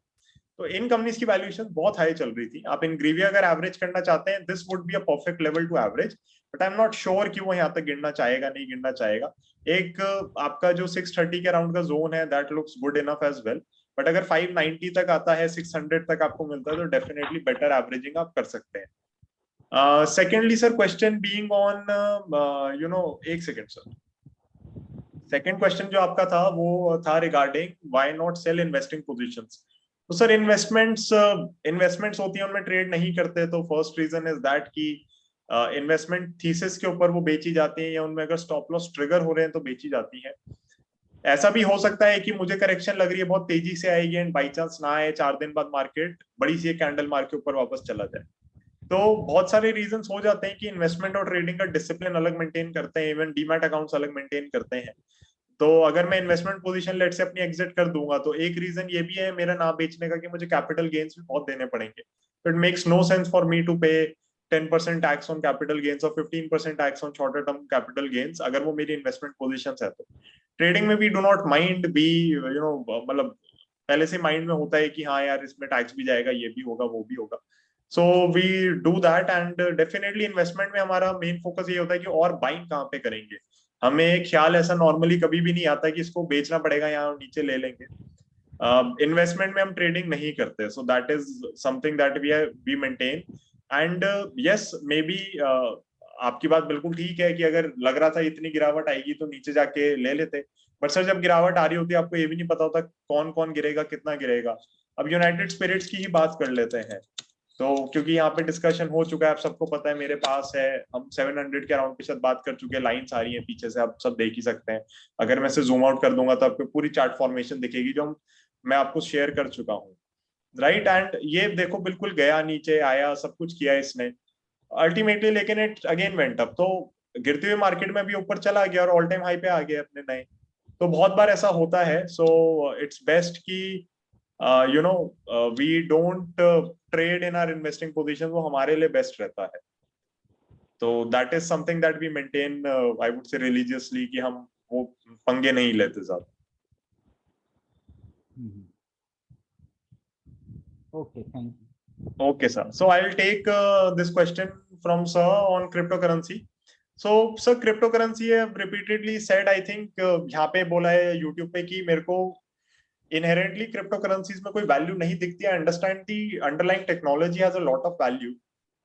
तो इन कंपनीज की वैल्यूएशन बहुत हाई चल रही थी। आप इनग्रीविया अगर एवरेज करना चाहते हैं, this would be a perfect level to average, but I am not sure कि वो यहाँ तक गिरना चाहेगा, नहीं गिरना चाहेगा। एक आपका जो 630 के अराउंड का जोन है, that looks good enough as well, but अगर 590 तक आता है, 600 तक आपको मिलता है, तो डेफिनेटली बेटर एवरेजिंग आप कर सकते हैं। Secondly sir, question being on एक सेकेंड सर, सेकेंड क्वेश्चन जो आपका था वो था regarding why not sell investing positions. तो सर इन्वेस्टमेंट्स होती हैं, उनमें ट्रेड नहीं करते। तो फर्स्ट रीजन इज दैट कि इन्वेस्टमेंट थीसिस के ऊपर वो बेची जाती है, या उनमें अगर स्टॉप लॉस ट्रिगर हो रहे हैं तो बेची जाती है। ऐसा भी हो सकता है कि मुझे करेक्शन लग रही है, बहुत तेजी से आएगी, एंड बाई चांस ना आए, 4 दिन बाद मार्केट बड़ी सी कैंडल मार के ऊपर वापस चला जाए। तो बहुत सारे रीजंस हो जाते हैं कि इन्वेस्टमेंट और ट्रेडिंग का डिसिप्लिन अलग मेंटेन करते हैं, इवन डीमैट अकाउंट्स अलग मेंटेन करते हैं। तो अगर मैं इन्वेस्टमेंट पोजीशन लेट से अपनी एग्जिट कर दूंगा, तो एक रीजन ये भी है मेरा ना बेचने का कि मुझे कैपिटल गेन्स भी बहुत देने पड़ेंगे। It makes no sense for me to pay 10% tax on capital gains और 15% tax on shorter term capital gains, अगर वो मेरी इन्वेस्टमेंट पोजीशन है। तो ट्रेडिंग में भी डू नॉट माइंड बी मतलब पहले से माइंड में होता है कि हाँ यार इसमें टैक्स भी जाएगा, ये भी होगा, वो भी होगा। So we do that, and definitely investment में हमारा मेन फोकस ये होता है कि और बाइंग कहाँ पे करेंगे। हमें ख्याल ऐसा नॉर्मली कभी भी नहीं आता कि इसको बेचना पड़ेगा, यहाँ नीचे ले लेंगे। इन्वेस्टमेंट में हम ट्रेडिंग नहीं करते, so that is something that we maintain. And yes, may be आपकी बात बिल्कुल ठीक है कि अगर लग रहा था इतनी गिरावट आएगी तो नीचे जाके ले लेते, बट सर जब गिरावट आ रही होती है आपको ये भी नहीं पता होता कौन कौन गिरेगा, कितना गिरेगा। अब यूनाइटेड स्पिरिट्स की ही बात कर लेते हैं, तो क्योंकि यहाँ पे डिस्कशन हो चुका है, आप सबको पता है, मेरे पास है, हम 700 के अराउंड के साथ बात कर चुके हैं, लाइंस आ रही है पीछे से, आप सब देख ही सकते हैं। अगर मैं से जूम आउट कर दूंगा तो आपको पूरी चार्ट फॉर्मेशन दिखेगी जो मैं आपको शेयर कर चुका हूँ, राइट। एंड ये देखो बिल्कुल गया, नीचे आया, सब कुछ किया इसने अल्टीमेटली, लेकिन इट अगेन वेंट अप। तो गिरते हुए मार्केट में भी ऊपर चला गया और ऑल टाइम हाई पे आ गया अपने नए। तो बहुत बार ऐसा होता है. सो इट्स बेस्ट कि we don't trade in our investing position, वो हमारे लिए बेस्ट रहता है. तो that is something that we maintain, I would say religiously, कि हम वो पंगे नहीं लेते ज्यादा. Okay, thank you. Okay, sir. So I'll take this question from sir on cryptocurrency. So sir, cryptocurrency have repeatedly said, I think यहाँ पे बोला है YouTube पे कि मेरे को inherently cryptocurrencies में कोई value नहीं दिखती. I understand the underlying technology has a lot of value.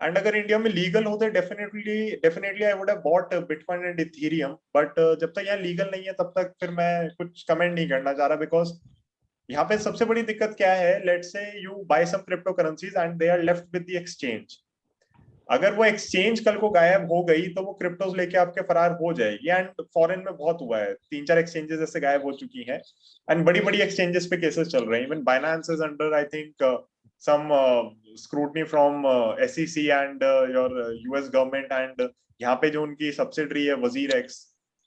And अगर इंडिया में लीगल होते definitely I would have bought Bitcoin and Ethereum. But जब तक यहाँ लीगल नहीं है तब तक फिर मैं कुछ कमेंट नहीं करना चाह रहा, बिकॉज यहाँ पे सबसे बड़ी दिक्कत क्या है. Let's say you buy some crypto currencies and they are left with the exchange. अगर वो एक्सचेंज कल को गायब हो गई तो वो क्रिप्टोज लेके आपके फरार हो जाएगी. एंड फॉरेन में बहुत हुआ है, 3-4 एक्सचेंजेस ऐसे गायब हो चुकी हैं एंड बड़ी बड़ी एक्सचेंजेस पे केसेस चल रहे हैं. Even Binance is under, I think, some scrutiny from SEC and your US government. and यहाँ पे जो उनकी सब्सिडरी है वजीर एक्स,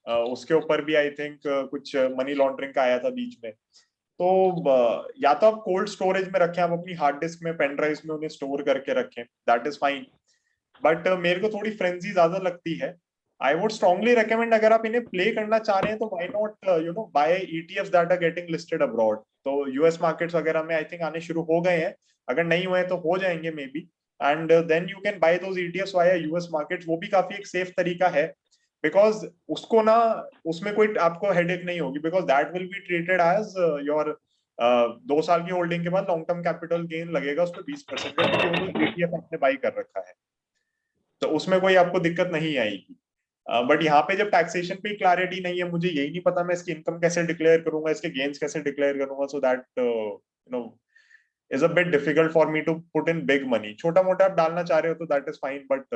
उसके ऊपर भी आई थिंक कुछ मनी लॉन्ड्रिंग का आया था बीच में. तो या तो आप कोल्ड स्टोरेज में रखें, आप अपनी हार्ड डिस्क में, पेन ड्राइव में उन्हें स्टोर करके रखें, दैट इज फाइन. बट मेरे को थोड़ी फ्रेंजी ज्यादा लगती है. आई वुड स्ट्रांगली रेकमेंड, अगर आप इन्हें प्ले करना चाह रहे हैं तो why not buy ETFs that are getting listed abroad. तो यूएस मार्केट्स वगैरह में आई थिंक आने शुरू हो गए हैं, अगर नहीं हुए तो हो जाएंगे may be. And then you can buy those ETFs via US markets. वो भी काफी एक सेफ तरीका है, बिकॉज उसको ना, उसमें कोई आपको हेडेक नहीं होगी, because that will be treated as your 2 साल की होल्डिंग के बाद लॉन्ग टर्म कैपिटल गेन लगेगा उस पर 20% का, क्योंकि वो तो ETF आपने बाई कर रखा है, तो उसमें कोई आपको दिक्कत नहीं आएगी. बट यहाँ पे जब टैक्सेशन पे क्लैरिटी नहीं है, मुझे यही नहीं पता मैं इसकी इनकम कैसे डिक्लेयर करूंगा, इसके गेन्स कैसे डिक्लेयर करूंगा. So that is a bit difficult for me to put in big money. छोटा मोटा आप डालना चाह रहे हो तो that is fine, but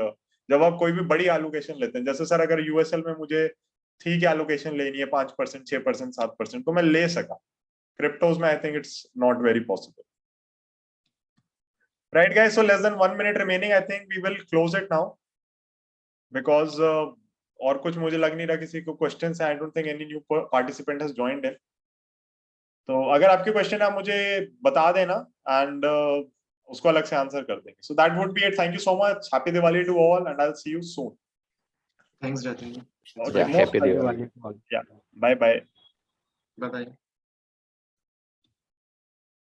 जब आप कोई भी बड़ी एलोकेशन लेते हैं, जैसे सर अगर USL में मुझे ठीक एलोकेशन लेनी है 5%, 6%, 7%, तो मैं ले सका. क्रिप्टोज में I think it's not very possible. Right guys, so less than 1 minute remaining. I think we will close it now because और कुछ मुझे लग नहीं रहा किसी को questions है. I don't think any new participant has joined in. तो अगर आपके क्वेश्चन आप मुझे बता देना एंड उसको अलग से आंसर कर देंगे. So that would be it. Thank you so much. Happy Diwali to all and I will see you soon. Thanks Jatin. Happy Diwali. Bye bye. Bye bye.